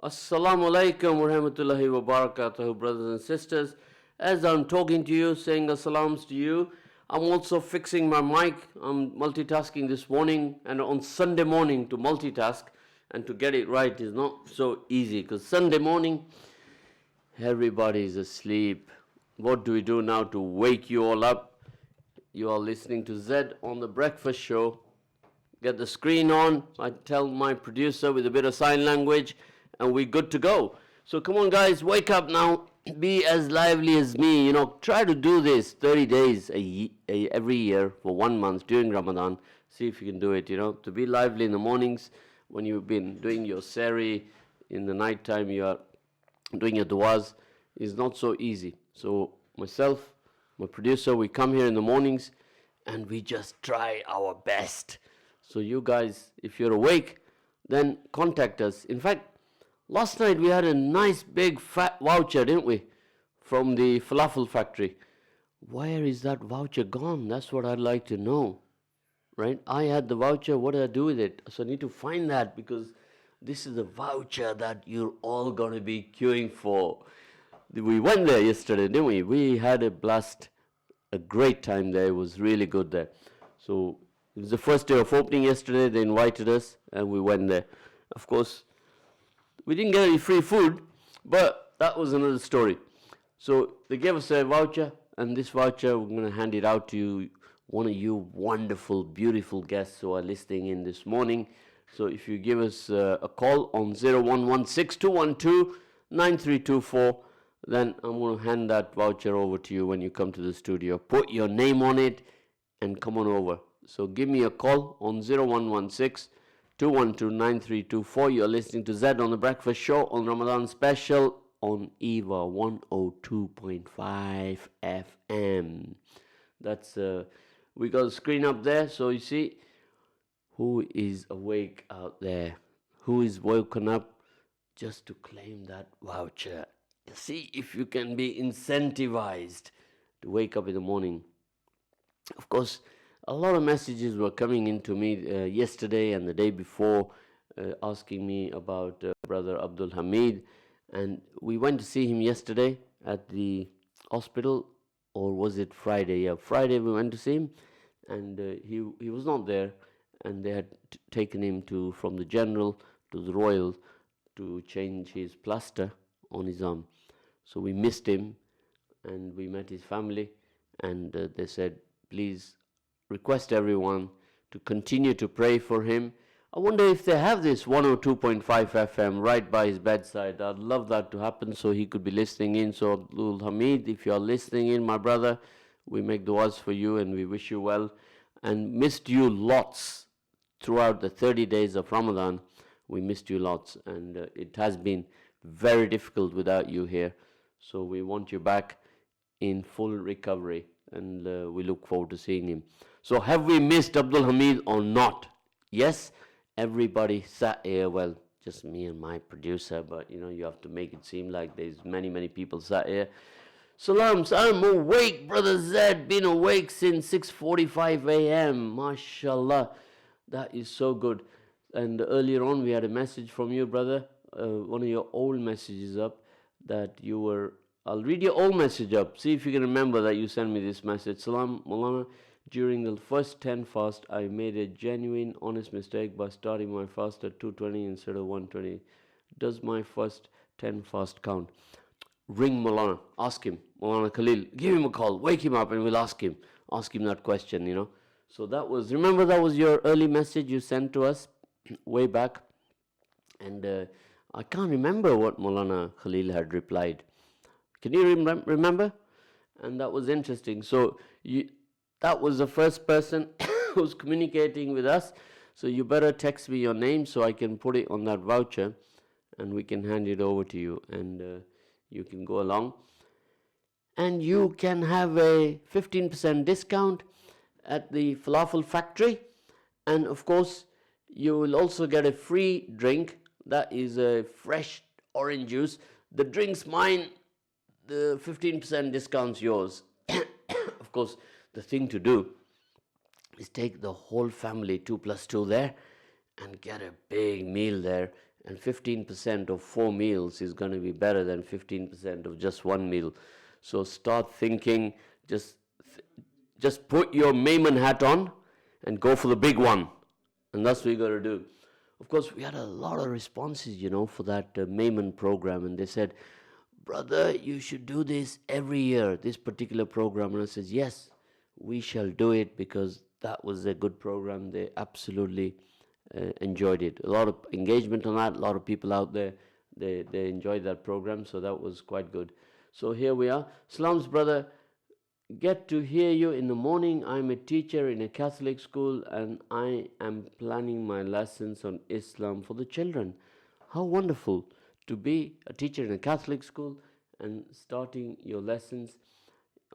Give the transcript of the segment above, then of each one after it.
Assalamu alaikum wa rahmatullahi wa barakatuh, brothers and sisters. As I'm talking to you, saying assalams to you, I'm also fixing my mic. I'm multitasking this morning, and on Sunday morning to multitask and to get it right is not so easy because Sunday morning everybody is asleep. What do we do now to wake you all up? You are listening to ZED on the breakfast show. Get the screen on. I tell my producer with a bit of sign language, and we're good to go. So come on, guys, wake up now. Be as lively as me. Try to do this 30 days every year for 1 month during Ramadan. See if you can do it. To be lively in the mornings when you've been doing your sari, in the night time you are doing your du'as, is not so easy. So myself, my producer, we come here in the mornings and we just try our best. So you guys, if you're awake, then contact us. In fact, last night we had a nice big fat voucher, didn't we? From the falafel factory. Where is that voucher gone? That's what I'd like to know. Right? I had the voucher. What did I do with it? So I need to find that because this is a voucher that you're all going to be queuing for. We went there yesterday, didn't we? We had a blast, a great time there. It was really good there. So it was the first day of opening yesterday. They invited us and we went there. Of course, we didn't get any free food, but that was another story. So they gave us a voucher, and this voucher, we're going to hand it out to you, one of you wonderful, beautiful guests who are listening in this morning. So if you give us a call on 0116-212-9324, then I'm going to hand that voucher over to you when you come to the studio. Put your name on it and come on over. So give me a call on 0116-212-9324. You're listening to Zed on the Breakfast Show on Ramadan Special on EAVA 102.5 FM. That's we got a screen up there, so you see who is awake out there, who is woken up just to claim that voucher. See if you can be incentivized to wake up in the morning. Of course, a lot of messages were coming into me yesterday and the day before asking me about Brother Abdul Hamid, and we went to see him yesterday at the hospital, or was it Friday? Yeah, Friday we went to see him, and he was not there, and they had taken him from the General to the Royal to change his plaster on his arm. So we missed him, and we met his family, and they said, please request everyone to continue to pray for him. I wonder if they have this 102.5 FM right by his bedside. I'd love that to happen so he could be listening in. So Abdul Hamid, if you're listening in, my brother, we make du'as for you and we wish you well. And missed you lots throughout the 30 days of Ramadan. We missed you lots, and it has been very difficult without you here. So we want you back in full recovery, and we look forward to seeing him. So have we missed Abdul Hamid or not? Yes, everybody sat here, well, just me and my producer, but you have to make it seem like there's many people sat here. Salams, I'm awake, Brother Zed, been awake since 6:45 a.m. MashaAllah, that is so good. And earlier on we had a message from you, brother, one of your old messages up that you were, I'll read your old message up, see if you can remember that you sent me this message. Salam, Maulana, during the first 10 fast, I made a genuine, honest mistake by starting my fast at 2:20 instead of 1:20. Does my first 10 fast count? Ring Maulana, ask him, Maulana Khalil, give him a call, wake him up and we'll ask him that question, So remember that was your early message you sent to us way back, and I can't remember what Maulana Khalil had replied. Can you remember? And that was interesting. So that was the first person who's communicating with us. So you better text me your name so I can put it on that voucher and we can hand it over to you, and you can go along. And you can have a 15% discount at the falafel factory. And of course, you will also get a free drink. That is a fresh orange juice. The drink's mine, the 15% discount's yours. Of course, the thing to do is take the whole family, 2 plus 2 there, and get a big meal there And 15% of 4 meals is going to be better than 15% of just one meal. So start thinking, just just put your Mayman hat on and go for the big one. And that's what you got to do. Of course, we had a lot of responses, for that Mayman program. And they said, brother, you should do this every year, this particular program. And I said, yes, we shall do it, because that was a good program. They absolutely enjoyed it. A lot of engagement on that, a lot of people out there, they enjoyed that program. So that was quite good. So here we are. Salams, brother. Get to hear you in the morning. I'm a teacher in a Catholic school and I am planning my lessons on Islam for the children. How wonderful to be a teacher in a Catholic school and starting your lessons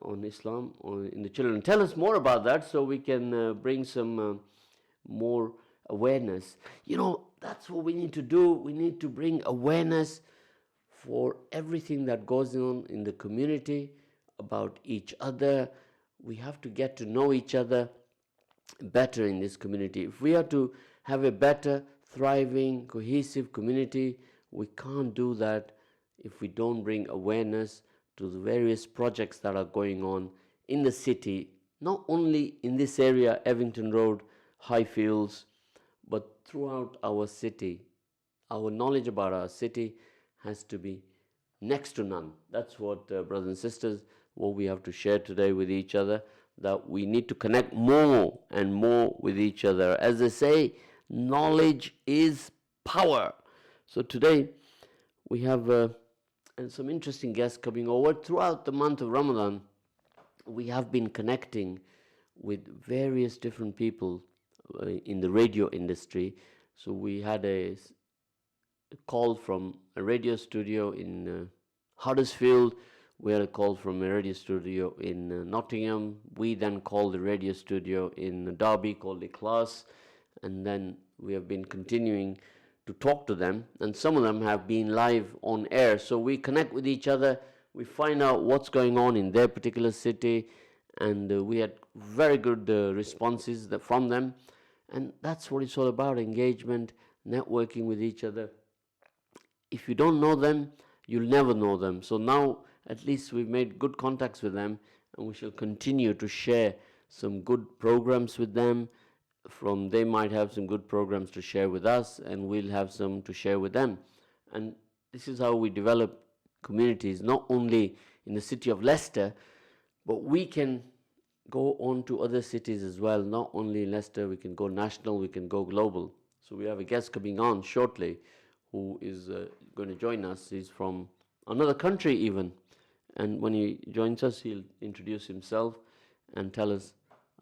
on Islam or in the children. Tell us more about that so we can bring some more awareness. That's what we need to do. We need to bring awareness for everything that goes on in the community, about each other. We have to get to know each other better in this community. If we are to have a better, thriving, cohesive community, we can't do that if we don't bring awareness to the various projects that are going on in the city, not only in this area, Evington Road, Highfields, but throughout our city. Our knowledge about our city has to be next to none. That's what, brothers and sisters, what we have to share today with each other, that we need to connect more and more with each other. As they say, knowledge is power. So today we have some interesting guests coming over. Throughout the month of Ramadan, we have been connecting with various different people in the radio industry. So we had a call from a radio studio in Huddersfield. We had a call from a radio studio in Nottingham. We then called the radio studio in Derby called The Class. And then we have been continuing to talk to them. And some of them have been live on air. So we connect with each other. We find out what's going on in their particular city. And we had very good responses from them. And that's what it's all about, engagement, networking with each other. If you don't know them, you'll never know them. So now at least we've made good contacts with them, and we shall continue to share some good programs with them. They might have some good programs to share with us, and we'll have some to share with them. And this is how we develop communities, not only in the city of Leicester, but we can go on to other cities as well. Not only in Leicester, we can go national, we can go global. So we have a guest coming on shortly who is going to join us. He's from another country even. And when he joins us, he'll introduce himself and tell us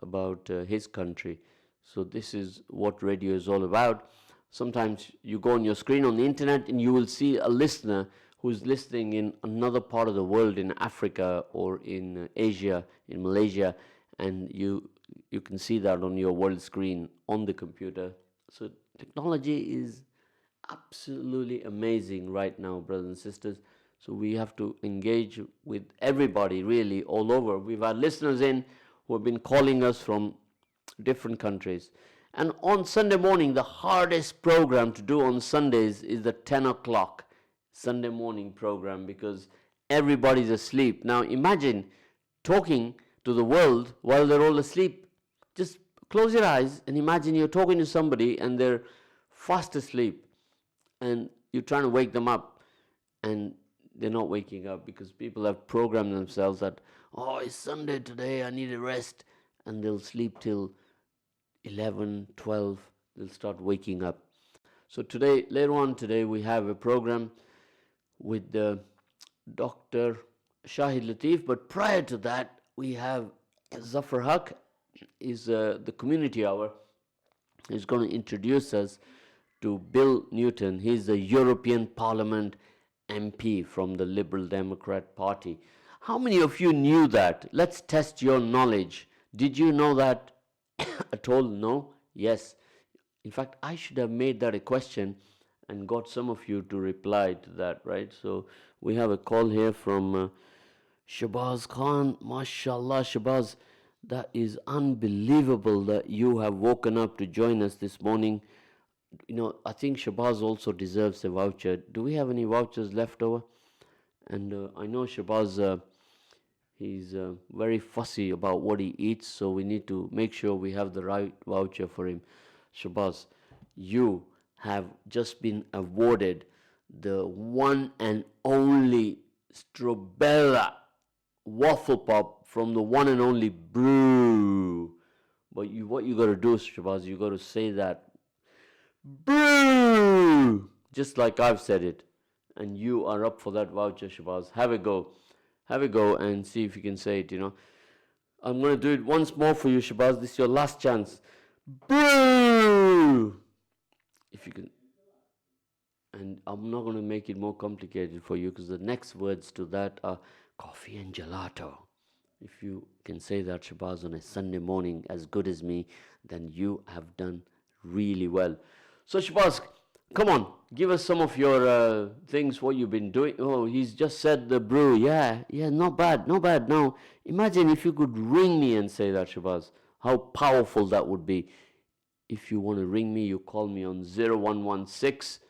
about his country. So this is what radio is all about. Sometimes you go on your screen on the internet and you will see a listener who's listening in another part of the world, in Africa or in Asia, in Malaysia, and you can see that on your world screen on the computer. So technology is absolutely amazing right now, brothers and sisters. So we have to engage with everybody really all over. We've had listeners in who have been calling us from different countries. And on Sunday morning, the hardest program to do on Sundays is the 10 o'clock Sunday morning program, because everybody's asleep. Now imagine talking to the world while they're all asleep. Just close your eyes and imagine you're talking to somebody and they're fast asleep, and you're trying to wake them up, and they're not waking up because people have programmed themselves that, oh, it's Sunday today, I need a rest, and they'll sleep till 11, 12, they'll start waking up. So today, later on today, we have a program with Dr. Shahid Latif, but prior to that, we have Zafar Haq, is the community hour. He's going to introduce us to Bill Newton. He's the European Parliament MP from the Liberal Democrat Party. How many of you knew that? Let's test your knowledge. Did you know that at all? No? Yes. In fact, I should have made that a question and got some of you to reply to that, right? So we have a call here from Shabazz Khan. MashaAllah, Shabazz, that is unbelievable that you have woken up to join us this morning. I think Shabazz also deserves a voucher. Do we have any vouchers left over? And I know Shabazz, he's very fussy about what he eats, so we need to make sure we have the right voucher for him. Shabazz, you have just been awarded the one and only Strobella waffle pop from the one and only Brew. But what you got to do, Shabazz, you got to say that Brew, just like I've said it, and you are up for that voucher, Shabazz. Have a go, and see if you can say it. I'm gonna do it once more for you, Shabazz. This is your last chance. Brew, if you can. And I'm not gonna make it more complicated for you because the next words to that are coffee and gelato. If you can say that, Shabazz, on a Sunday morning as good as me, then you have done really well. So, Shabazz, come on, give us some of your things, what you've been doing. Oh, he's just said the Brew. Yeah, not bad, not bad. Now, imagine if you could ring me and say that, Shabazz. How powerful that would be. If you want to ring me, you call me on 0116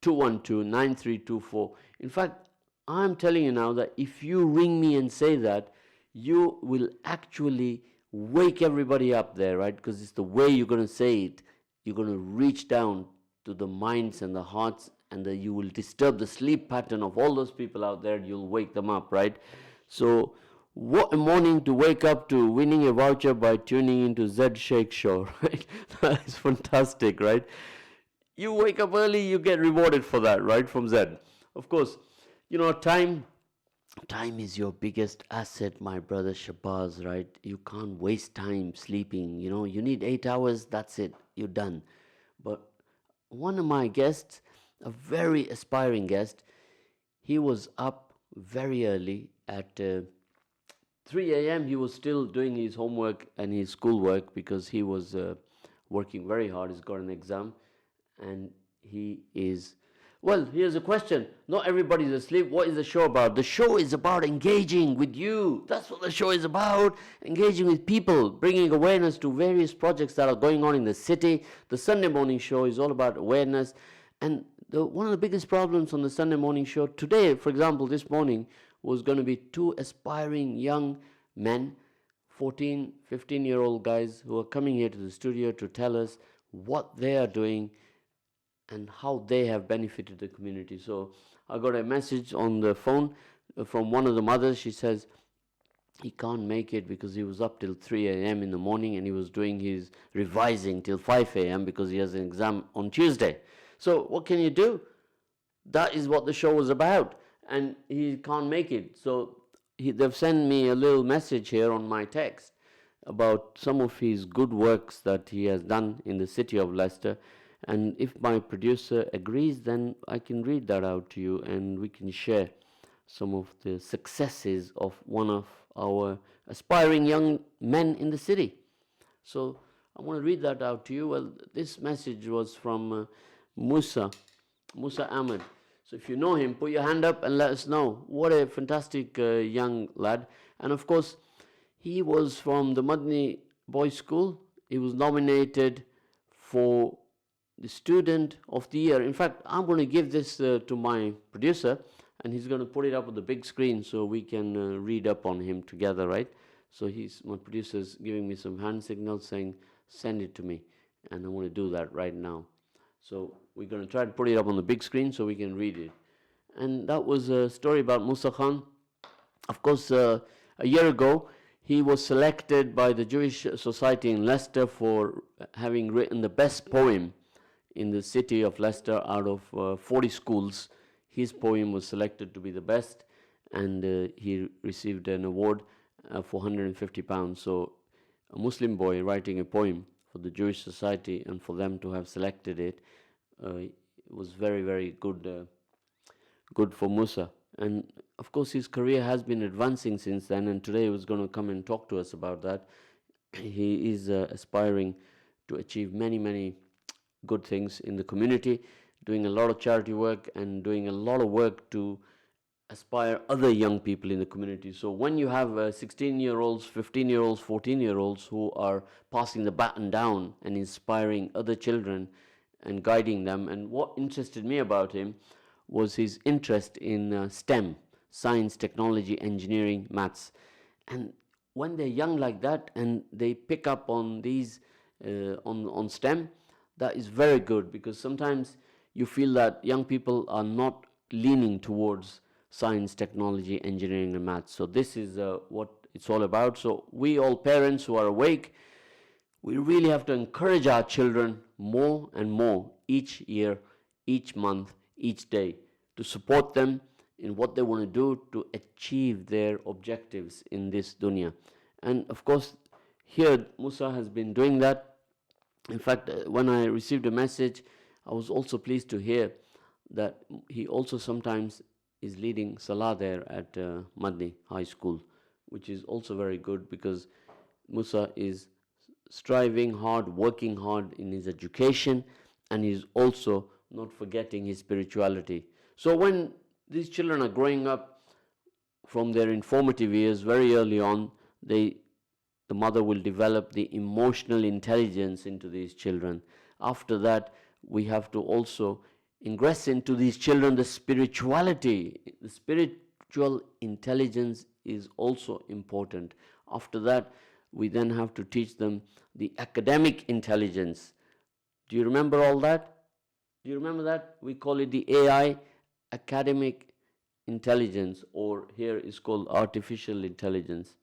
212 9324. In fact, I'm telling you now that if you ring me and say that, you will actually wake everybody up there, right? Because it's the way you're going to say it. You're going to reach down to the minds and the hearts, and you will disturb the sleep pattern of all those people out there. You'll wake them up, right? So, what a morning to wake up to winning a voucher by tuning into ZED Sheikh show, right? That is fantastic, right? You wake up early, you get rewarded for that, right? From ZED. Of course, time is your biggest asset, my brother Shabazz, right? You can't waste time sleeping. You need 8 hours, that's it, you're done. But one of my guests, a very aspiring guest, he was up very early at 3 a.m. He was still doing his homework and his schoolwork because he was working very hard. He's got an exam, and he is. Well, here's a question. Not everybody's asleep. What is the show about? The show is about engaging with you. That's what the show is about. Engaging with people, bringing awareness to various projects that are going on in the city. The Sunday morning show is all about awareness. And one of the biggest problems on the Sunday morning show today, for example, this morning, was going to be two aspiring young men, 14, 15-year-old guys who are coming here to the studio to tell us what they are doing and how they have benefited the community. So I got a message on the phone from one of the mothers. She says he can't make it because he was up till 3 a.m. in the morning and he was doing his revising till 5 a.m. because he has an exam on Tuesday. So what can you do? That is what the show was about, and he can't make it. So they've sent me a little message here on my text about some of his good works that he has done in the city of Leicester. And if my producer agrees, then I can read that out to you and we can share some of the successes of one of our aspiring young men in the city. So I want to read that out to you. Well, this message was from Musa Ahmed. So if you know him, put your hand up and let us know. What a fantastic young lad. And of course, he was from the Madni Boys School. He was nominated for the Student of the Year. In fact, I'm going to give this to my producer, and he's going to put it up on the big screen so we can read up on him together, right? So my producer's giving me some hand signals saying, send it to me. And I want to do that right now. So we're going to try to put it up on the big screen so we can read it. And that was a story about Musa Khan. Of course, a year ago, he was selected by the Jewish Society in Leicester for having written the best poem in the city of Leicester out of 40 schools. His poem was selected to be the best, and he received an award for £150. So a Muslim boy writing a poem for the Jewish Society and for them to have selected it was very, very good for Musa. And of course his career has been advancing since then, and today he was going to come and talk to us about that. He is aspiring to achieve many, many good things in the community, doing a lot of charity work and doing a lot of work to aspire other young people in the community. So when you have 16-year-olds, 15-year-olds, 14-year-olds who are passing the baton down and inspiring other children and guiding them. And what interested me about him was his interest in STEM, science, technology, engineering, maths. And when they're young like that and they pick up on these on STEM, that is very good, because sometimes you feel that young people are not leaning towards science, technology, engineering, and maths. So this is what it's all about. So we all parents who are awake, we really have to encourage our children more and more each year, each month, each day, to support them in what they want to do to achieve their objectives in this dunya. And of course, here Musa has been doing that. In fact, when I received a message, I was also pleased to hear that he also sometimes is leading Salah there at Madni High School, which is also very good, because Musa is striving hard, working hard in his education, and he's also not forgetting his spirituality. So when these children are growing up from their informative years, very early on, the mother will develop the emotional intelligence into these children. After that, we have to also ingress into these children the spirituality. The spiritual intelligence is also important. After that, we then have to teach them the academic intelligence. Do you remember all that? Do you remember that? We call it the AI, academic intelligence, or here is called artificial intelligence.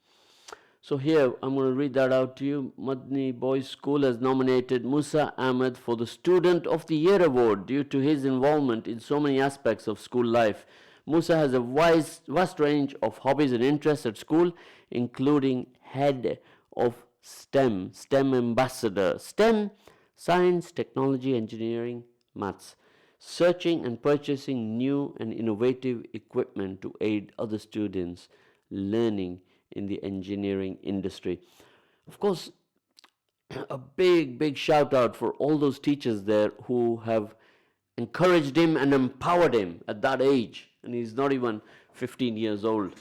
So here, I'm going to read that out to you. Madni Boys School has nominated Musa Ahmed for the Student of the Year Award due to his involvement in so many aspects of school life. Musa has a vast range of hobbies and interests at school, including head of STEM ambassador. STEM, science, technology, engineering, maths. Searching and purchasing new and innovative equipment to aid other students learning in the engineering industry. Of course, a big shout out for all those teachers there who have encouraged him and empowered him at that age. And he's not even 15 years old,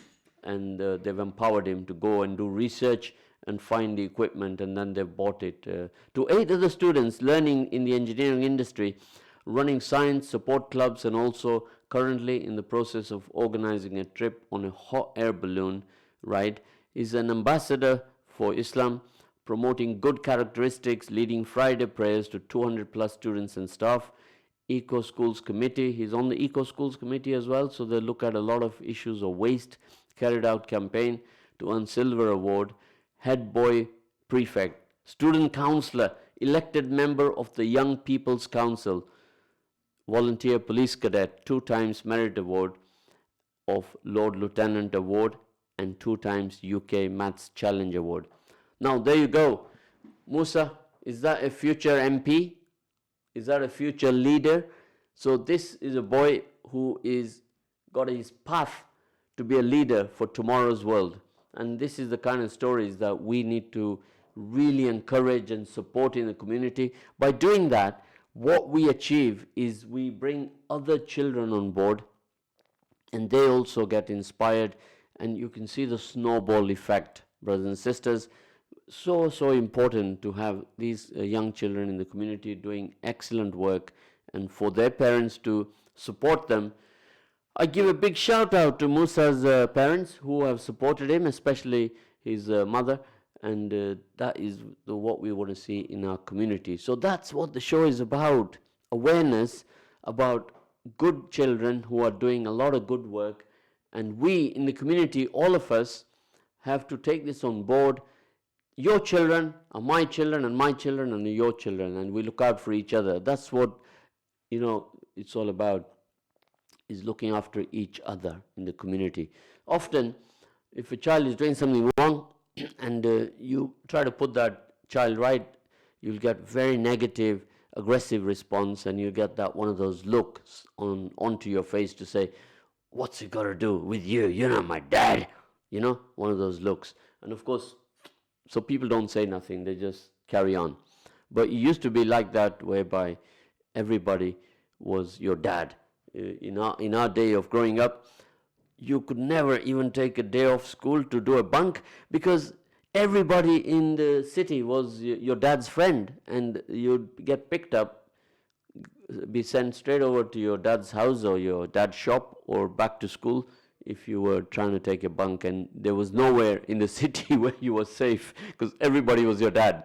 and they've empowered him to go and do research and find the equipment, and then they've bought it to aid other students learning in the engineering industry, running science support clubs, and also currently in the process of organizing a trip on a hot air balloon ride. He's an ambassador for Islam, promoting good characteristics, leading Friday prayers to 200 plus students and staff. Eco Schools Committee, he's on the Eco Schools Committee as well, so they look at a lot of issues of waste. Carried out campaign to earn Silver Award. Head Boy Prefect, Student Counselor, elected member of the Young People's Council, Volunteer Police Cadet, 2 times Merit Award of Lord Lieutenant Award, and 2 times UK Maths Challenge Award. Now there you go. Musa, is that a future MP? Is that a future leader? So this is a boy who is got his path to be a leader for tomorrow's world. And this is the kind of stories that we need to really encourage and support in the community. By doing that, what we achieve is we bring other children on board, and they also get inspired, and you can see the snowball effect, brothers and sisters. So important to have these young children in the community doing excellent work, and for their parents to support them. I give a big shout out to Musa's parents who have supported him, especially his mother, and that is what we want to see in our community. So that's what the show is about, awareness about good children who are doing a lot of good work, and we in the community, all of us, have to take this on board. Your children are my children, and my children are your children, and we look out for each other. That's what, it's all about, is looking after each other in the community. Often, if a child is doing something wrong and you try to put that child right, you'll get very negative, aggressive response, and you get that one of those looks onto your face to say, what's it got to do with you? You're not my dad. One of those looks. And of course, so people don't say nothing, they just carry on. But it used to be like that, whereby everybody was your dad. In our day of growing up, you could never even take a day off school to do a bunk, because everybody in the city was your dad's friend, and you'd get picked up be sent straight over to your dad's house or your dad's shop or back to school if you were trying to take a bunk and there was nowhere in the city where you were safe because everybody was your dad.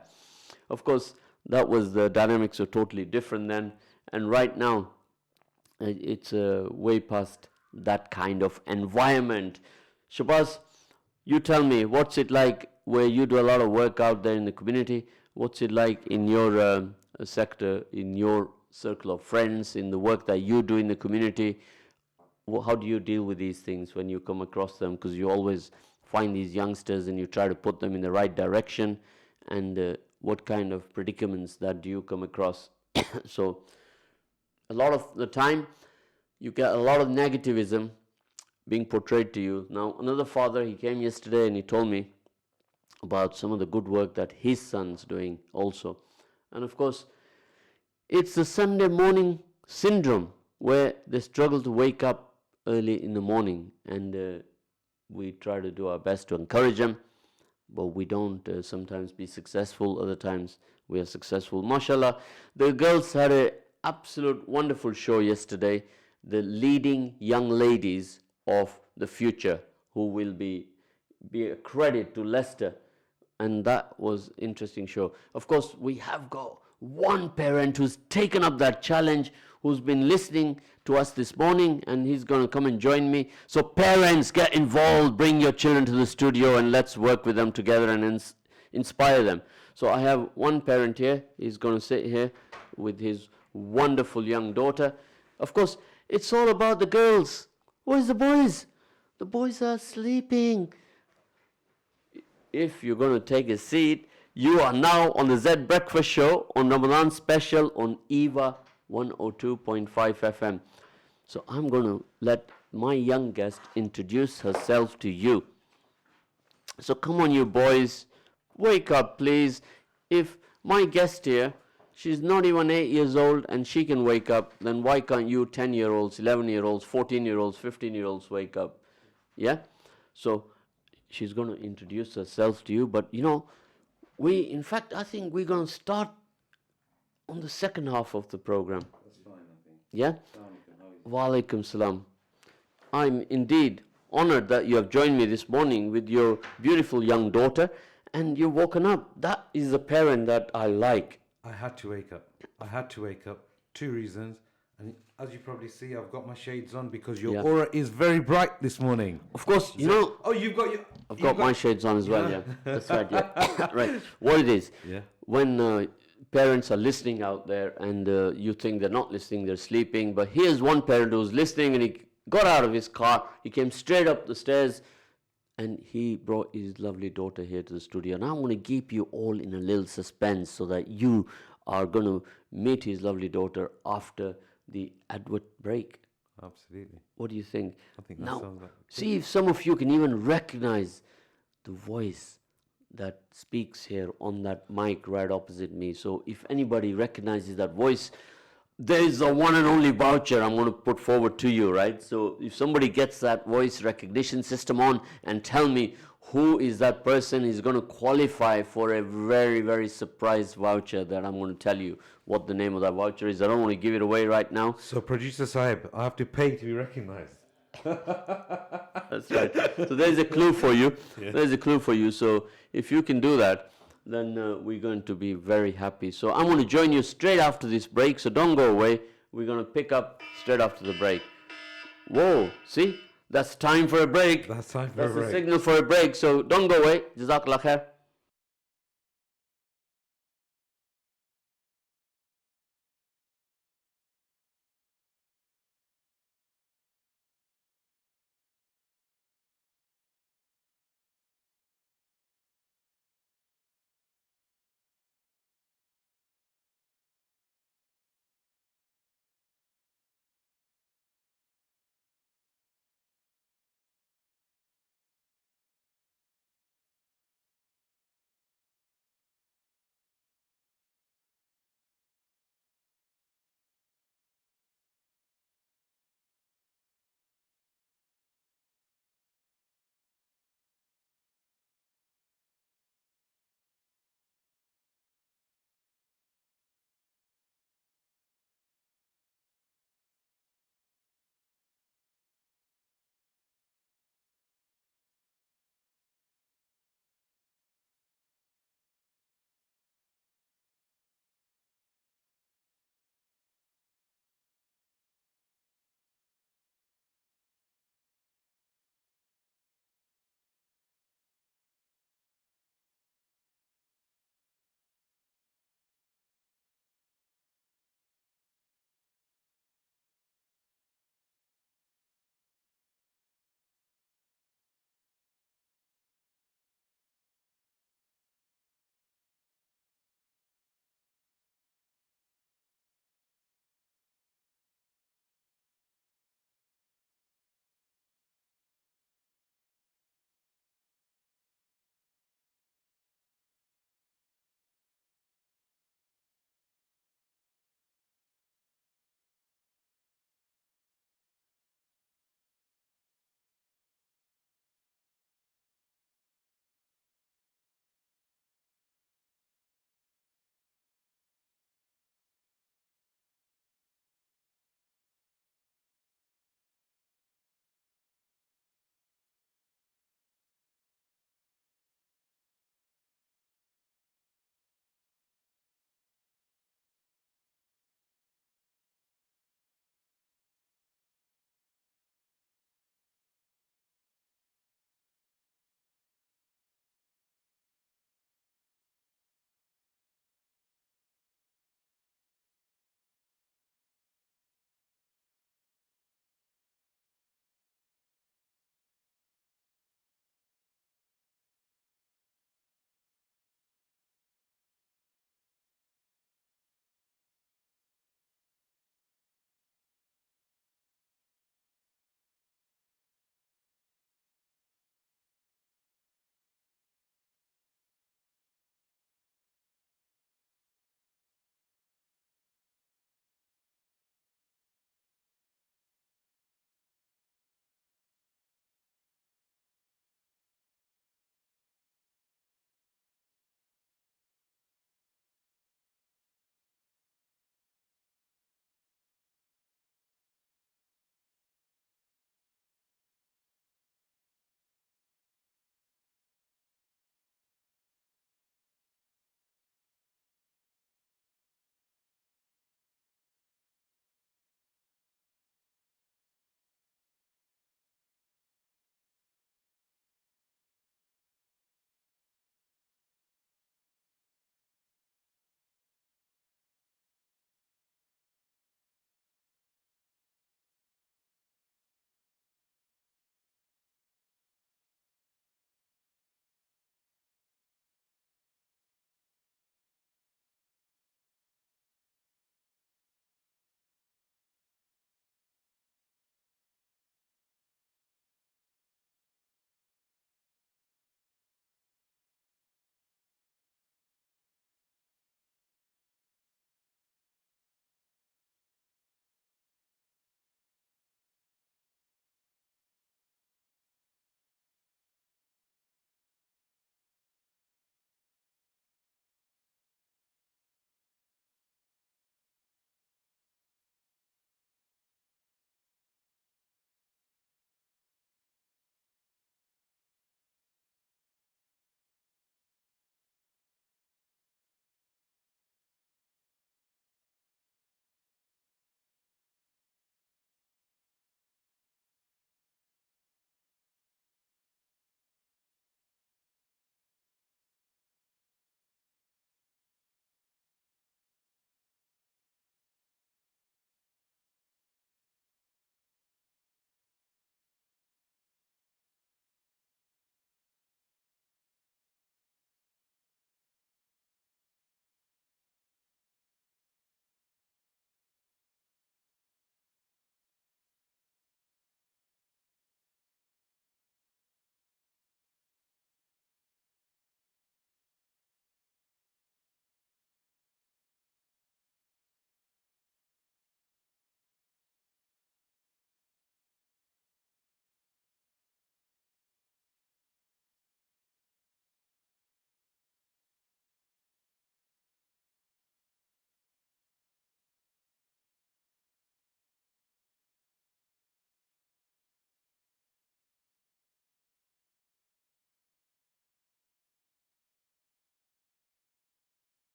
Of course, that was the dynamics were totally different then, and right now it's way past that kind of environment. Shabazz, you tell me, what's it like where you do a lot of work out there in the community? What's it like in your sector, in your circle of friends, in the work that you do in the community? How do you deal with these things when you come across them? Because you always find these youngsters and you try to put them in the right direction. And what kind of predicaments that do you come across? So a lot of the time, you get a lot of negativism being portrayed to you. Now, another father, he came yesterday and he told me about some of the good work that his son's doing also. And of course, it's the Sunday morning syndrome where they struggle to wake up early in the morning, and we try to do our best to encourage them, but we don't sometimes be successful. Other times we are successful. MashaAllah, the girls had an absolute wonderful show yesterday. The leading young ladies of the future who will be a credit to Leicester, and that was interesting show. Of course, we have got one parent who's taken up that challenge, who's been listening to us this morning, and he's going to come and join me. So parents, get involved, bring your children to the studio, and let's work with them together and inspire them. So I have one parent here. He's going to sit here with his wonderful young daughter. Of course, it's all about the girls. Where's the boys? The boys are sleeping. If you're going to take a seat, you are now on the ZED Breakfast Show on Ramadan Special on EAVA 102.5 FM. So I'm going to let my young guest introduce herself to you. So come on, you boys, wake up, please. If my guest here, she's not even 8 years old and she can wake up, then why can't you 10-year-olds, 11-year-olds, 14-year-olds, 15-year-olds wake up? Yeah? So she's going to introduce herself to you, but in fact, I think we're going to start on the second half of the program. That's fine, I think. Yeah? Wa alaikum salam. I'm indeed honored that you have joined me this morning with your beautiful young daughter and you've woken up. That is a parent that I like. I had to wake up. I had to wake up. 2 reasons. And as you probably see, I've got my shades on because your aura is very bright this morning. Of course, Oh, you've got your... I've got my shades on as well, yeah. That's right, yeah. Right. What it is, when parents are listening out there and you think they're not listening, they're sleeping, but here's one parent who's listening and he got out of his car, he came straight up the stairs and he brought his lovely daughter here to the studio. And I'm going to keep you all in a little suspense so that you are going to meet his lovely daughter after the advert break. Absolutely. What do you think? I think that sounds like... See if some of you can even recognize the voice that speaks here on that mic right opposite me. So if anybody recognizes that voice, there is a one and only voucher I'm going to put forward to you, right? So if somebody gets that voice recognition system on and tell me who is that person, is going to qualify for a very, very surprise voucher that I'm going to tell you what the name of that voucher is. I don't want to give it away right now. So producer Sahib, I have to pay to be recognized. That's right. So there's a clue for you. There's a clue for you. So if you can do that, then we're going to be very happy. So I'm going to join you straight after this break. So don't go away. We're going to pick up straight after the break. Whoa, see? That's time for a break. That's time for a break. That's the signal for a break. So don't go away. Jazakallah khair.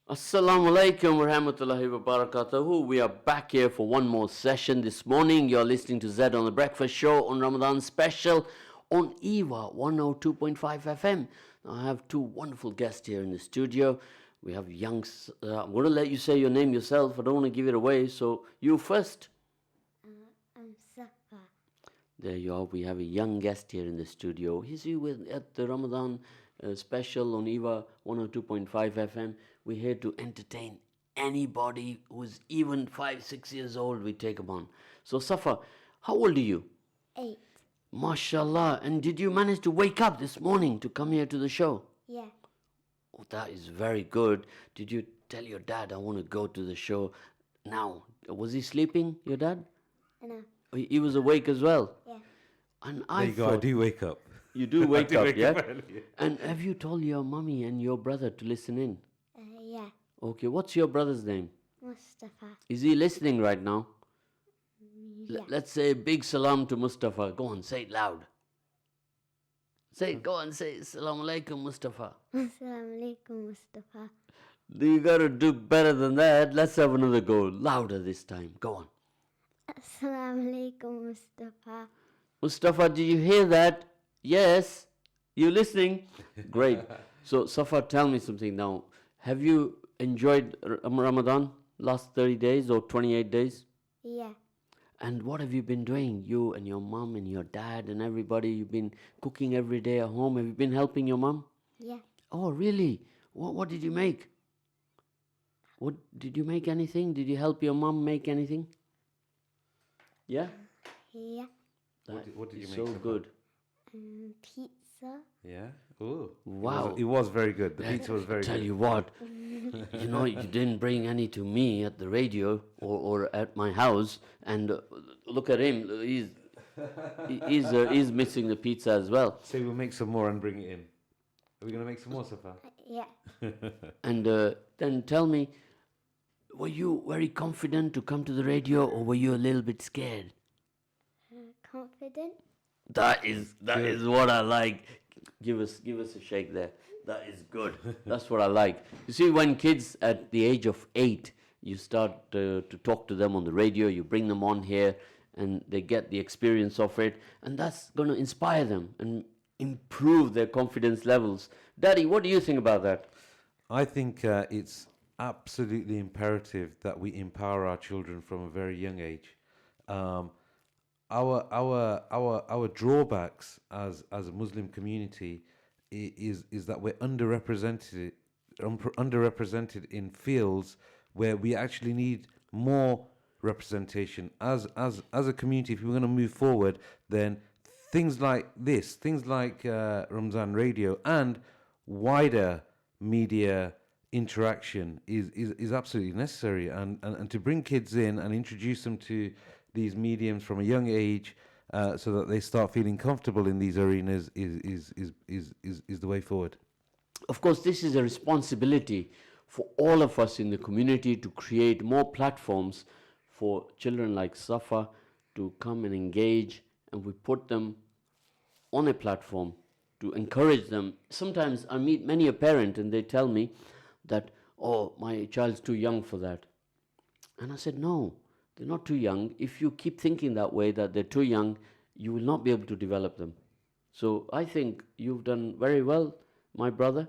Assalamu alaikum wa rahmatullahi wa barakatuhu. We are back here for one more session this morning. You're listening to Zed on the Breakfast Show on Ramadan special on EAVA 102.5 FM. Now, I have two wonderful guests here in the studio. We have I'm going to let you say your name yourself. I don't want to give it away. So you first. I'm Safa. There you are. We have a young guest here in the studio. He's here at the Ramadan special on EVA 102.5 FM. We're here to entertain anybody who's even 5-6 years old. We take them on. So Safa, how old are you? 8. MashaAllah. And did you manage to wake up this morning to come here to the show? Yeah. Oh, that is very good. Did you tell your dad, I want to go to the show now? Was he sleeping, your dad? No. He was awake as well? Yeah. And There you go. I do wake up. You do wake up, yeah? early, yeah. And have you told your mummy and your brother to listen in? Yeah. Okay, what's your brother's name? Mustafa. Is he listening right now? Yeah. Let's say a big salam to Mustafa. Go on, say it loud. Go on, say Assalamu alaikum, Mustafa. Assalamu alaikum, Mustafa. You gotta do better than that. Let's have another go. Louder this time. Go on. Assalamu alaikum, Mustafa. Mustafa, did you hear that? Yes. You listening? Great. So, Safa, tell me something now. Have you enjoyed Ramadan last 30 days or 28 days? Yeah. And what have you been doing? You and your mom and your dad and everybody, you've been cooking every day at home. Have you been helping your mom? Yeah. Oh, really? What did you make? What did you make anything? Did you help your mom make anything? Yeah? Yeah. What did you Is make? so Safa? good. Pizza. Yeah. Ooh. Wow. It was very good. The pizza was very Tell good. you what, you didn't bring any to me at the radio or at my house, and look at him, he's missing the pizza as well. Say we'll make some more and bring it in. Are we going to make some more, Safa? Yeah. And then tell me, were you very confident to come to the radio, or were you a little bit scared? Confident. That is what I like. Give us a shake there. That is good. That's what I like. You see, when kids at the age of 8, you start to talk to them on the radio, you bring them on here, and they get the experience of it, and that's going to inspire them and improve their confidence levels. Daddy, what do you think about that? I think it's absolutely imperative that we empower our children from a very young age. Our drawbacks as a Muslim community is that we're underrepresented in fields where we actually need more representation as a community. If we're going to move forward, then things like this, things like Ramzan Radio and wider media interaction is absolutely necessary, and to bring kids in and introduce them to these mediums from a young age, so that they start feeling comfortable in these arenas is the way forward. Of course, this is a responsibility for all of us in the community to create more platforms for children like Safa to come and engage, and we put them on a platform to encourage them. Sometimes I meet many a parent and they tell me that, oh, my child's too young for that. And I said, no, they're not too young. If you keep thinking that way, that they're too young, you will not be able to develop them. So I think you've done very well, my brother.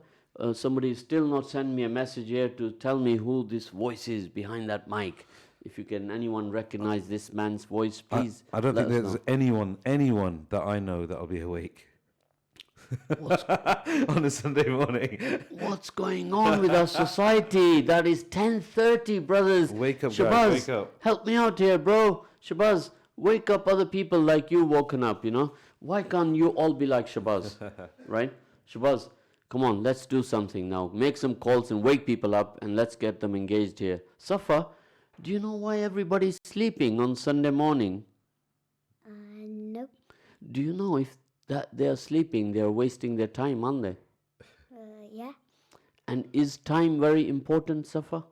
Somebody is still not sending me a message here to tell me who this voice is behind that mic. If you can, anyone recognize this man's voice, please. I don't think let us there's know. anyone that I know that'll be awake on a Sunday morning. What's going on with our society? That is 10:30, brothers. Wake up, Shabazz, guys, wake up. Help me out here, bro. Shabazz, wake up other people like you woken up, Why can't you all be like Shabazz, right? Shabazz, come on, let's do something now. Make some calls and wake people up, and let's get them engaged here. Safa, do you know why everybody's sleeping on Sunday morning? Nope. Do you know if that they are sleeping, they are wasting their time, aren't they? Yeah. And is time very important, Safa?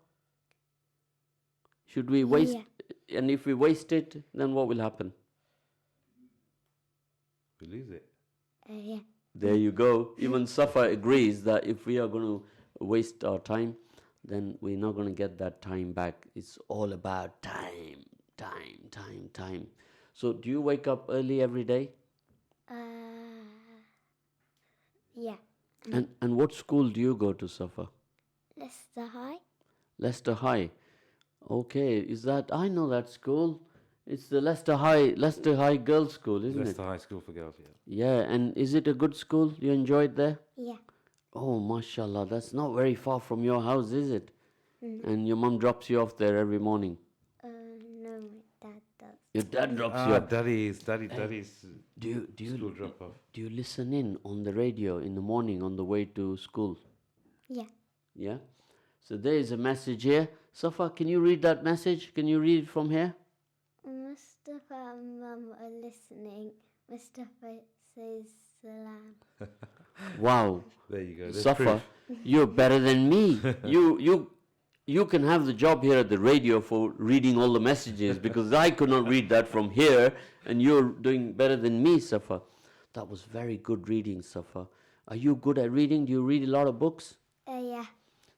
Should we waste? Yeah. And if we waste it, then what will happen? We lose it. Yeah. There you go. Even Safa agrees that if we are going to waste our time, then we're not going to get that time back. It's all about time. So do you wake up early every day? Yeah. And what school do you go to, Safa? Leicester High. Leicester High. Okay, is that, I know that school. It's the Leicester High Girls' School, isn't Leicester it? High School for Girls, yeah. Yeah, and is it a good school? You enjoy it there? Yeah. Oh, mashallah, that's not very far from your house, is it? And your mum drops you off there every morning. No, my dad does. Your dad drops you off. Daddy's Do school drop off. do you listen in on the radio in the morning on the way to school? Yeah. Yeah? So there is a message here. Safa, can you read that message? Can you read it from here? Mustafa and Mum are listening. Mustafa says salam. Wow. There you go. There's Safa, proof. you're better than me. You can have the job here at the radio for reading all the messages because I could not read that from here and you're doing better than me, Safa. That was very good reading, Safa. Are you good at reading? Do you read a lot of books? Yeah.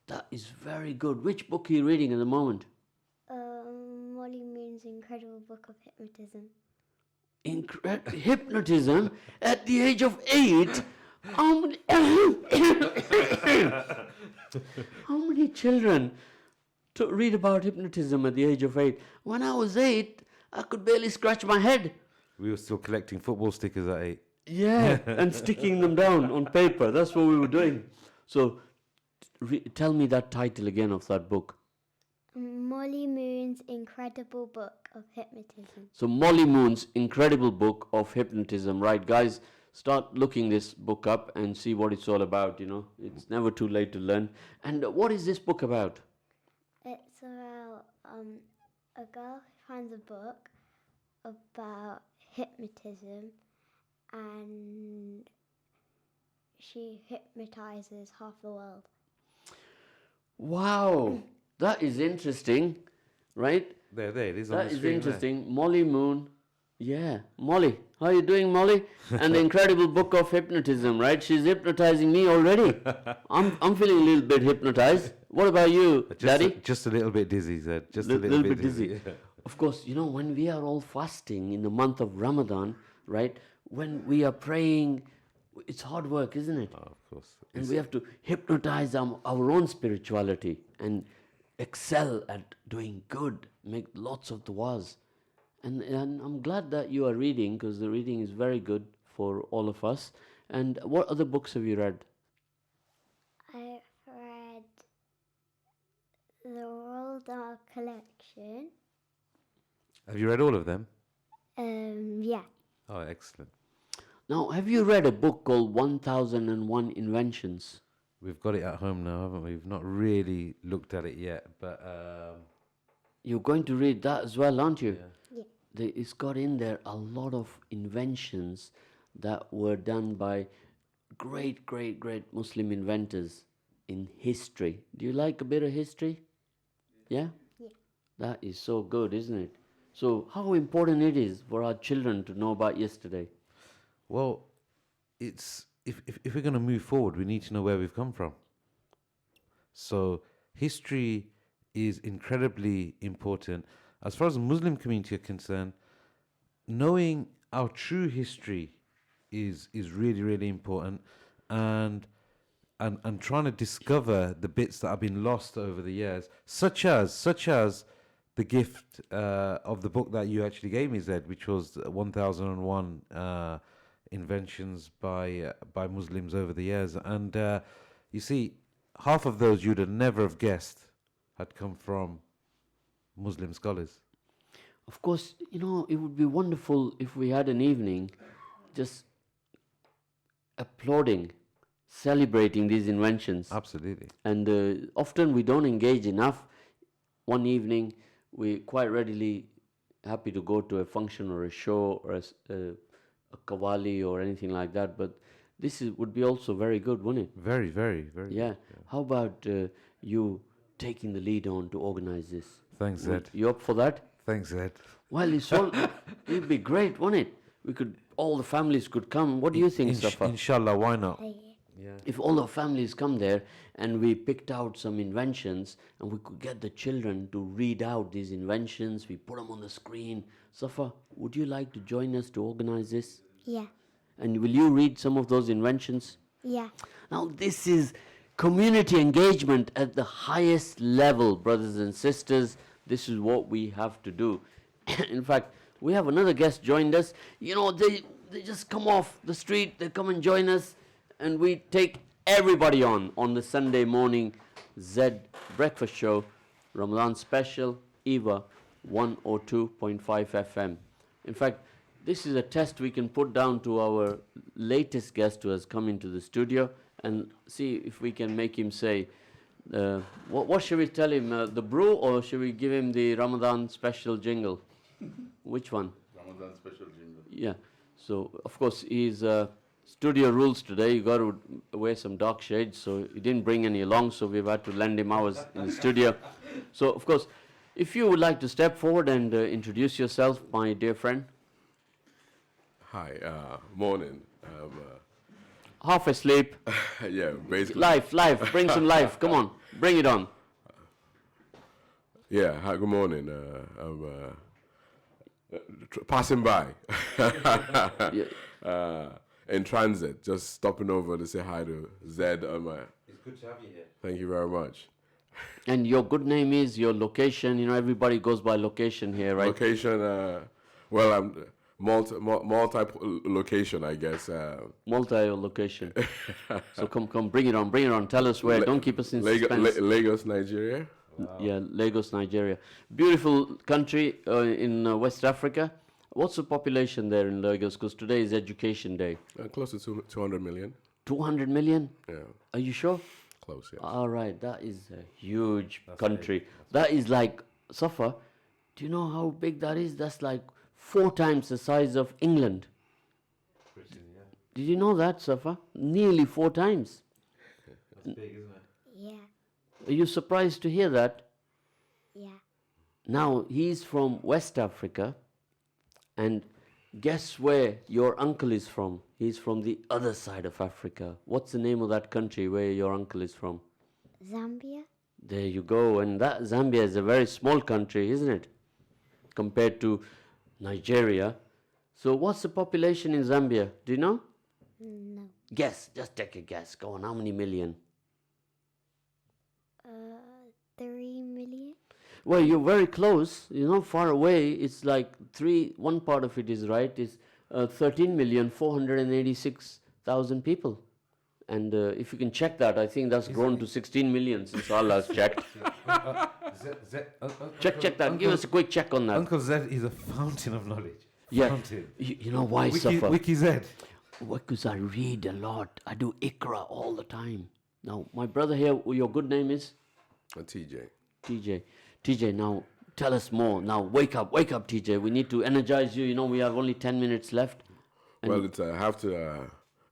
That is very good. Which book are you reading at the moment? Molly Moon's incredible book of hypnotism. Hypnotism at the age of 8? How many, how many children to read about hypnotism at the age of 8? When I was 8, I could barely scratch my head. We were still collecting football stickers at 8. Yeah, and sticking them down on paper. That's what we were doing. So, tell me that title again of that book. Molly Moon's incredible book of hypnotism. So, Molly Moon's incredible book of hypnotism. Right, guys, start looking this book up and see what it's all about, you know. It's never too late to learn. And what is this book about? It's about a girl who finds a book about hypnotism and she hypnotizes half the world. Wow, that is interesting, right? There it is on That the is screen. interesting. Molly Moon. Yeah, Molly. How are you doing, Molly? And the incredible book of hypnotism, right? She's hypnotizing me already. I'm feeling a little bit hypnotized. What about you, Daddy? Just a little bit dizzy, Zed. Just a Little little bit dizzy. Yeah. Of course, you know, when we are all fasting in the month of Ramadan, right? When we are praying, it's hard work, isn't it? Oh, of course. And we have to hypnotize our own spirituality and excel at doing good, make lots of du'as. And I'm glad that you are reading because the reading is very good for all of us. And what other books have you read? I've read the Roald Dahl collection. Have you read all of them? Yeah. Oh, excellent. Now, have you read a book called 1001 Inventions? We've got it at home now, haven't we? We've not really looked at it yet, but You're going to read that as well, aren't you? yeah. Yeah. It's got in there a lot of inventions that were done by great Muslim inventors in history. Do you like a bit of history? Yeah? Yeah. That is so good, isn't it? So how important it is for our children to know about yesterday? Well, it's if we're going to move forward, we need to know where we've come from. So history is incredibly important. As far as the Muslim community are concerned, knowing our true history is really important, and trying to discover the bits that have been lost over the years, such as the gift of the book that you actually gave me, Zed, which was 1001 inventions by Muslims over the years. And you see, half of those you'd have never have guessed had come from Muslim scholars. Of course, you know, it would be wonderful if we had an evening just applauding, celebrating these inventions. Absolutely. And often we don't engage enough. One evening, we quite readily happy to go to a function or a show or a qawwali or anything like that. But this would be also very good, wouldn't it? Very, very, very. Yeah. good, How about you taking the lead on to organize this? Thanks, Zed. You up for that? Thanks, Zed. Well, it'd be great, wouldn't it? All the families could come. What do you think, Safa? Inshallah, why not? Yeah. If all our families come there and we picked out some inventions and we could get the children to read out these inventions, we put them on the screen. Safa, would you like to join us to organize this? Yeah. And will you read some of those inventions? Yeah. Now, this is community engagement at the highest level, brothers and sisters. This is what we have to do. In fact, we have another guest joined us. You know, they just come off the street, they come and join us, and we take everybody on the Sunday morning ZED breakfast show, Ramadan special, EAVA 102.5 FM. In fact, this is a test we can put down to our latest guest who has come into the studio and see if we can make him say, what should we tell him, the brew, or should we give him the Ramadan special jingle? Which one? Ramadan special jingle. Yeah. So, of course, he's studio rules today. You got to wear some dark shades, so he didn't bring any along, so we've had to lend him ours in the studio. So, of course, if you would like to step forward and introduce yourself, my dear friend. Hi, morning. Half asleep. Yeah, basically. Life. Bring some life. Come on. Bring it on. Yeah, hi, good morning. I'm passing by in transit, just stopping over to say hi to Zed on my. It's good to have you here. Thank you very much. And your good name is your location. You know, everybody goes by location here, right? Location, well, I'm multi location, I guess. Multi-location. So come, bring it on. Tell us where. Don't keep us in suspense. Lagos, Nigeria. Wow. Yeah, Lagos, Nigeria. Beautiful country in West Africa. What's the population there in Lagos? Because today is Education Day. Close to 200 million. 200 million? Yeah. Are you sure? Close, yeah. All right, that is a huge country. That is like, Safa, do you know how big that is? That's like 4 times the size of England. Yeah. Did you know that, Safa? Nearly 4 times. That's big, isn't it? Yeah. Are you surprised to hear that? Yeah. Now, he's from West Africa, and guess where your uncle is from? He's from the other side of Africa. What's the name of that country where your uncle is from? Zambia. There you go. And that Zambia is a very small country, isn't it? Compared to Nigeria. So what's the population in Zambia? Do you know? No. Guess. Just take a guess. Go on. How many million? 3 million. Well, you're very close. You're not far away. It's like one part of it is right. It's 13,486,000 people. And if you can check that, I think that's grown to 16 million since I last checked. Check that. Give us a quick check on that. Uncle Zed is a fountain of knowledge. Yeah. Fountain. You know why, Safa? Wiki Zed. Because I read a lot. I do Ikra all the time. Now, my brother here, your good name is? TJ. TJ, now tell us more. Now, wake up, TJ. We need to energize you. You know, we have only 10 minutes left. Well, I have to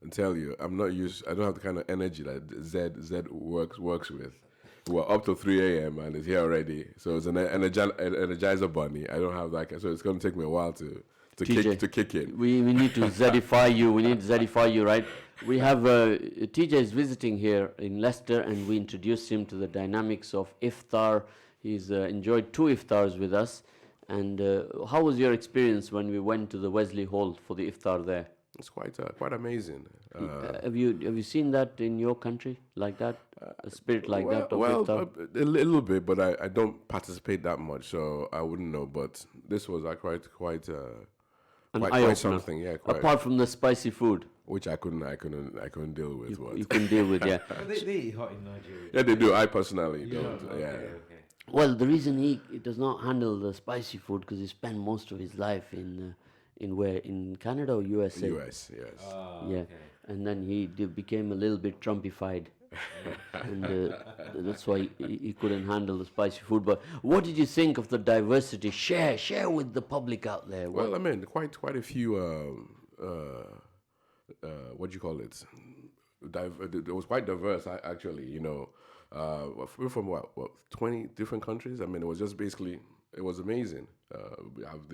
tell you, I don't have the kind of energy that Zed works with. We're up till 3 a.m. and it's here already. So it's an energizer bunny. I don't have that. So it's going to take me a while to kick in. We need to Zedify you. We need to Zedify you, right? We have TJ is visiting here in Leicester, and we introduced him to the dynamics of iftar. He's enjoyed 2 iftars with us. And how was your experience when we went to the Wesley Hall for the iftar there? It's quite amazing. Have you seen that in your country like that? A spirit like that of iftar? A little bit, but I don't participate that much, so I wouldn't know. But this was quite something. Yeah, quite. Apart from the spicy food, which I couldn't deal with. You couldn't deal with, yeah. They eat hot in Nigeria. Yeah, they do. I personally don't. Okay, Yeah. okay. Well, the reason he does not handle the spicy food because he spent most of his life in where, in Canada or USA? US, yes. Yeah, Okay. and then he became a little bit Trumpified, and that's why he couldn't handle the spicy food. But what did you think of the diversity? Share with the public out there. Well, I mean, quite a few. What do you call it? It was quite diverse, actually. You know, we're from what 20 different countries. I mean, it was just basically, it was amazing. We have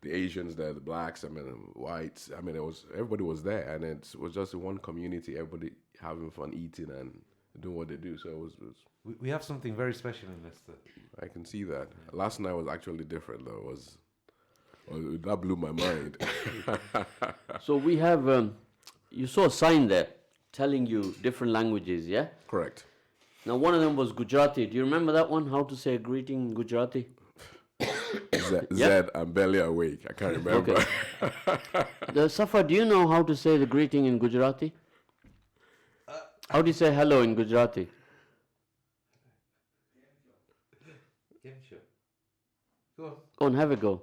the Asians there, the blacks, I mean, whites. I mean, everybody was there, and it was just one community. Everybody having fun, eating and doing what they do. So it was We have something very special in Leicester. I can see that. Last night was actually different, though. That blew my mind. So we have, you saw a sign there telling you different languages, yeah? Correct. Now one of them was Gujarati. Do you remember that one? How to say a greeting in Gujarati? Zed, I'm barely awake. I can't remember. Okay. Safa, do you know how to say the greeting in Gujarati? How do you say hello in Gujarati? Go on. Go on, have a go.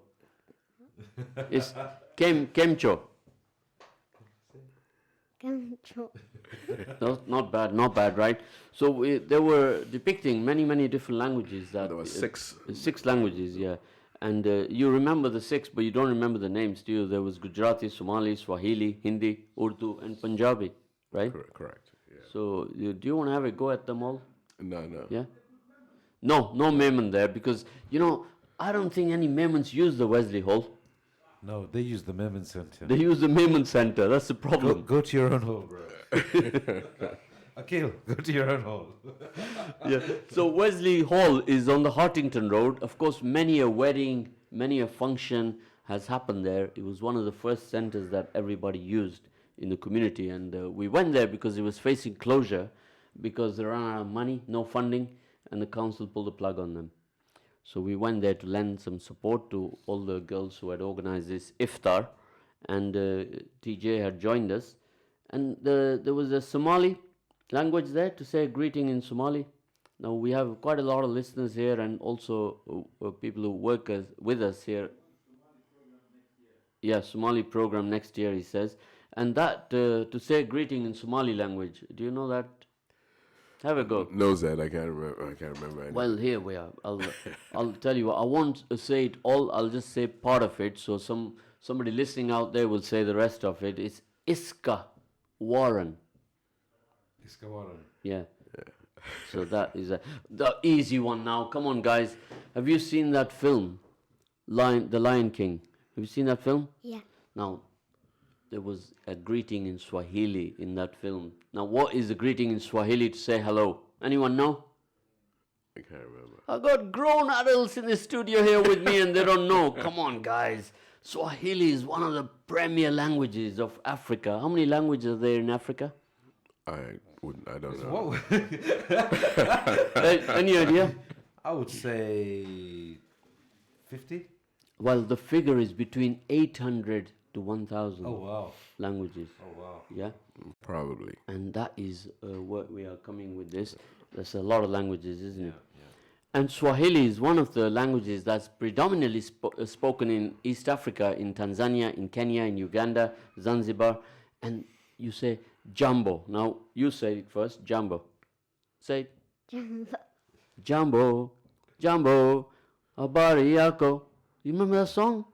It's kemcho. No, not bad, right? So they were depicting many different languages. That There were six. 6 languages, yeah. And you remember the 6, but you don't remember the names, do you? There was Gujarati, Somali, Swahili, Hindi, Urdu, and Punjabi, right? Correct. Yeah. So do you want to have a go at them all? No. Yeah? No Memon there, because, I don't think any Memons use the Wesley Hall. No, they use the Memon Centre. They use the Memon Centre. That's the problem. Go to your own hall, bro. Akil, go to your own hall. Yeah. So Wesley Hall is on the Hartington Road. Of course, many a wedding, many a function has happened there. It was one of the first centres that everybody used in the community. And we went there because it was facing closure because they ran out of money, no funding, and the council pulled the plug on them. So we went there to lend some support to all the girls who had organized this iftar, and TJ had joined us. And there was a Somali language there to say greeting in Somali. Now we have quite a lot of listeners here, and also people who work with us here. Yeah, Somali program next year, he says. And that, to say greeting in Somali language, do you know that? Have a go. No, Zed, I can't remember. Anything. Well, here we are. I'll tell you what, I won't say it all, I'll just say part of it, so somebody listening out there will say the rest of it. It's Iska Warren. Iska Warren. Yeah. So that is the easy one now. Come on, guys. Have you seen that film, The Lion King? Have you seen that film? Yeah. Now, there was a greeting in Swahili in that film. Now, what is the greeting in Swahili to say hello? Anyone know? I can't remember. I got grown adults in the studio here with me and they don't know. Come on, guys. Swahili is one of the premier languages of Africa. How many languages are there in Africa? I don't know. What? Any idea? I would say 50. Well, the figure is between 800 to 1,000 Oh wow. languages. Oh wow. Yeah? Probably. And that is what we are coming with this. There's a lot of languages, isn't it? Yeah. And Swahili is one of the languages that's predominantly spoken in East Africa, in Tanzania, in Kenya, in Uganda, Zanzibar. And you say Jambo. Now, you say it first, Jambo. Say it. Jambo, Jambo, habari yako. You remember that song?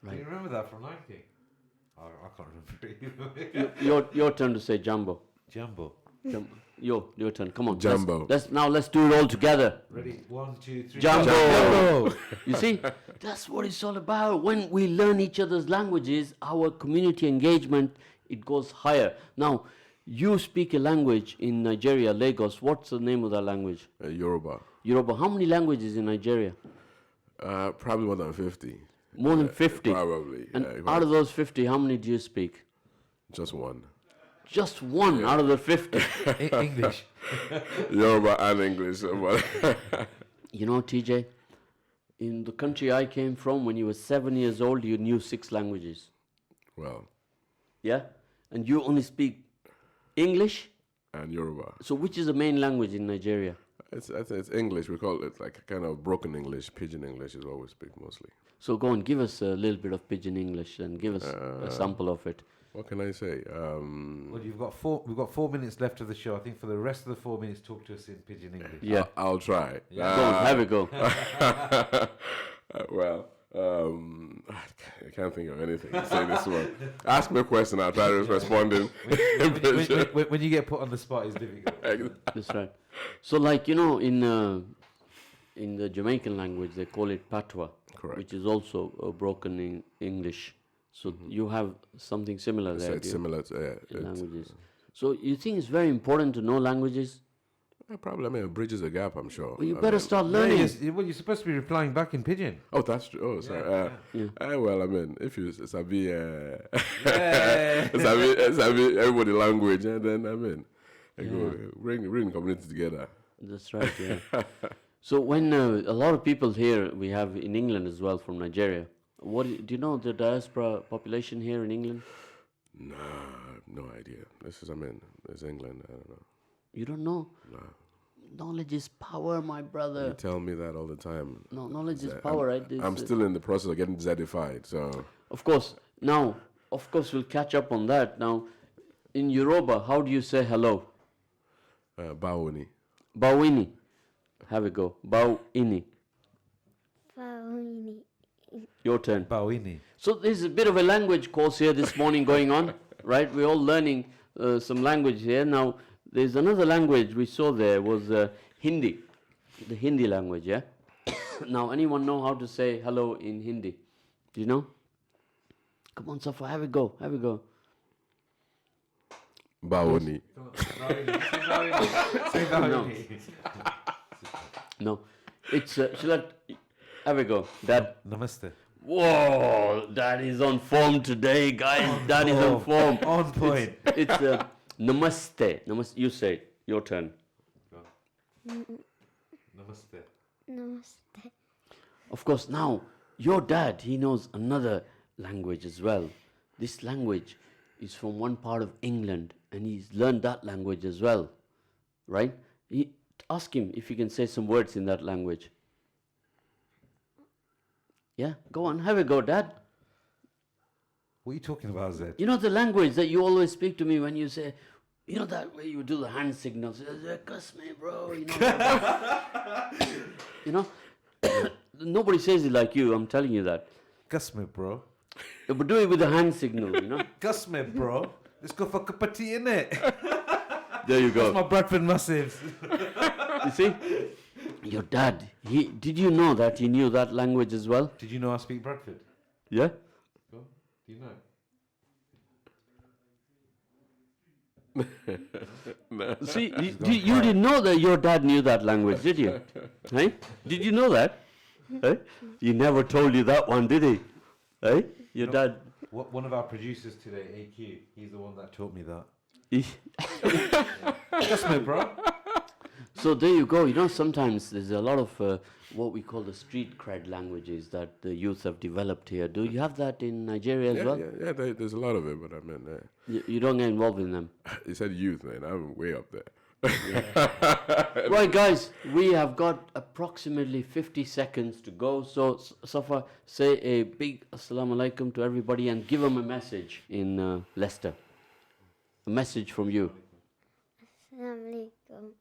Right. Do you remember that from Lion King? Oh, I can't remember. Your turn to say Jambo. Jumbo. Your turn. Come on. Jambo. Let's do it all together. Ready? 1, 2, 3. Jambo. You see, that's what it's all about. When we learn each other's languages, our community engagement, it goes higher. Now, you speak a language in Nigeria, Lagos. What's the name of that language? Yoruba. Yoruba. How many languages in Nigeria? Probably more than 50. More than 50. Probably. And yeah, out of those 50, how many do you speak? just one. Just one out of the 50. English. Yoruba and English. You know, TJ, in the country I came from, when you were 7 years old, you knew 6 languages. Well, Yeah? And you only speak English? and Yoruba. So which is the main language in Nigeria? I think it's English. We call it like kind of broken English. Pidgin English is what we speak mostly. So go on, give us a little bit of Pidgin English and give us a sample of it. What can I say? Well, we've got 4 minutes left of the show. I think for the rest of the 4 minutes, talk to us in Pidgin English. Yeah. I'll try. Go on, have a go. Well, I can't think of anything to say this one. Ask me a question, I'll try to respond in. When you get put on the spot, it's difficult. That's right. So like, in the Jamaican language, they call it patois. Correct. which is also broken in English. So you have something similar So there. it's do you? similar to In languages. So you think it's very important to know languages? probably. I mean, it bridges the gap. I'm sure. Well, you I better mean, start learning. Well, you're supposed to be replying back in pidgin. Oh, that's true. Oh, sorry. Well, I mean, if you sabi, sabi everybody language, then I mean, go bring community together. That's right, yeah. So when a lot of people here, we have in England as well from Nigeria. Do you know the diaspora population here in England? No, I have no idea. This is, I mean, it's England. I don't know. You don't know? No. Knowledge is power, my brother. You tell me that all the time. No, knowledge is power, right? I'm still in the process of getting Zedified, so. Of course. Now, we'll catch up on that. Now, in Yoruba, how do you say hello? Bawoni. Bawini. Have a go. Bawini. Fauni. Your turn. Bawini. So there's a bit of a language course here this morning going on, right? We're all learning some language here. Now, there's another language we saw there was Hindi, the Hindi language, yeah? Now, anyone know how to say hello in Hindi? Do you know? Come on, Safa, have a go, have a go. Bawoni. Say Bawini. No, it's, shall I have a go? Dad. Namaste. Whoa, Dad is on form today, guys. Dad is on form. On point. It's namaste. Namaste. You say it. Your turn. Namaste. Namaste. Of course, now, your dad, he knows another language as well. This language is from one part of England, and he's learned that language as well, right? Ask him if he can say some words in that language. Yeah, go on, have a go, Dad. What are you talking about, Zed? You know the language that you always speak to me when you say, you know that way you do the hand signals. Cuss me, bro. You know. You know. Nobody says it like you. I'm telling you that. Cuss me, bro. But do it with the hand signal. You know. Cuss me, bro. Let's go for a cup of tea, innit? There you go. That's my Bradford massives. You see, your dad. Did you know that he knew that language as well? Did you know I speak Bradford? Yeah. Go. Do you know? See, you didn't know that your dad knew that language, did you? Hey? Did you know that? Hey? He never told you that one, did he? Hey? Your dad. One of our producers today, AQ, he's the one that taught me that. he- Cuss me, bro. So there you go. You know, sometimes there's a lot of what we call the street cred languages that the youth have developed here. Do you have that in Nigeria as well? Yeah, there's a lot of it, but I mean, You don't get involved in them. you said youth, man. I'm way up there. Right, guys, we have got approximately 50 seconds to go. So, Safa, say a big assalamu alaikum to everybody and give them a message in Leicester. A message from you. Assalamu alaikum.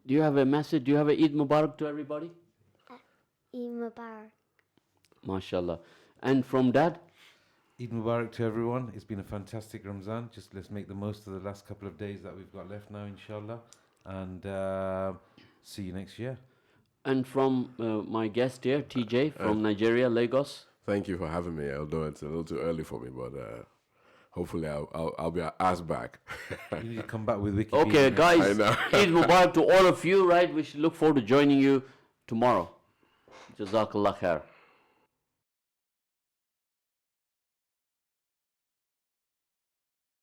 Do you have a message? Do you have a Eid Mubarak to everybody? Eid Mubarak. MashaAllah. And from Dad? Eid Mubarak to everyone. It's been a fantastic Ramzan. Just let's make the most of the last couple of days that we've got left now, inshallah. And see you next year. And from my guest here, TJ from Nigeria, Lagos. Thank you for having me. Although it's a little too early for me, but hopefully I'll be asked back. You need to come back with Wikipedia. Okay, guys, I know. Eid Mubarak to all of you, right? We should look forward to joining you tomorrow. Jazakallah khair.